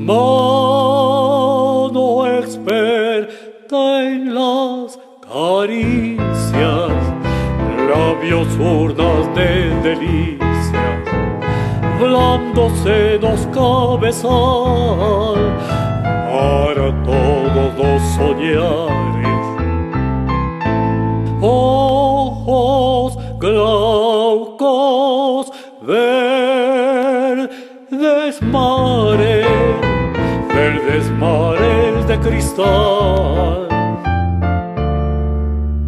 mano experta en las caricias, labios urnas de delicias, blandos senos cabezal para todos los soñares, ojos glaucos, verdes mares de cristal,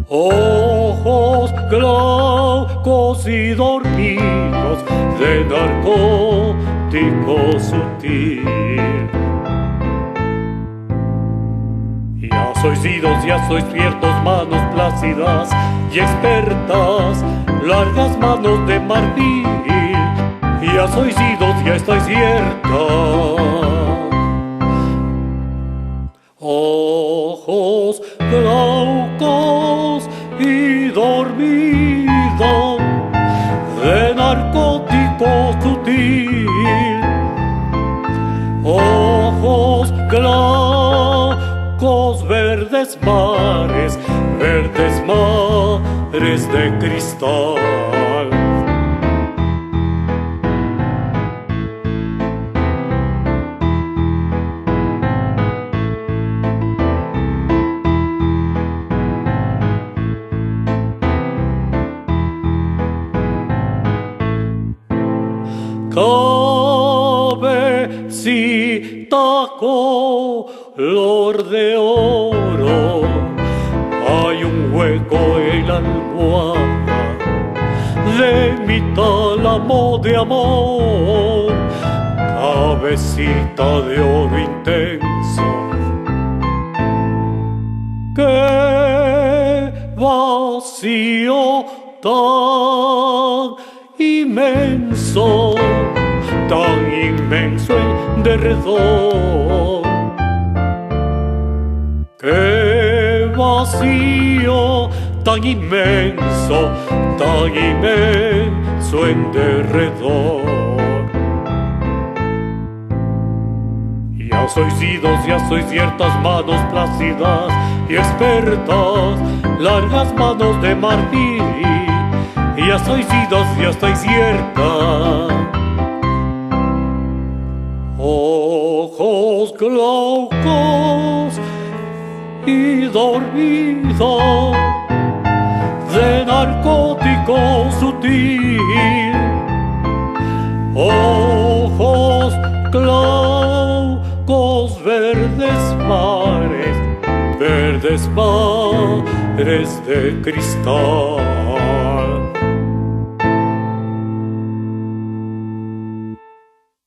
ojos glaucos y dormidos de narcótico sutil. Ya sois idos, ya sois ciertos, manos plácidas y expertas, largas manos de marfil. Ya sois idos, ya estáis ciertas. Ojos glaucos y dormidos de narcótico sutil, ojos glaucos, verdes mares de cristal. Cabecita color de oro, hay un hueco en la almohada de mi tálamo de amor, cabecita de oro intenso. ¡Qué vacío tan inmenso! Tan inmenso en derredor, qué vacío tan inmenso en derredor. Ya sois idos, ya sois ciertas, manos plácidas y expertas, largas manos de marfil. Ya sois idos, ya estáis ciertas. Ojos glaucos y dormidos de narcótico sutil, ojos glaucos, verdes mares de cristal.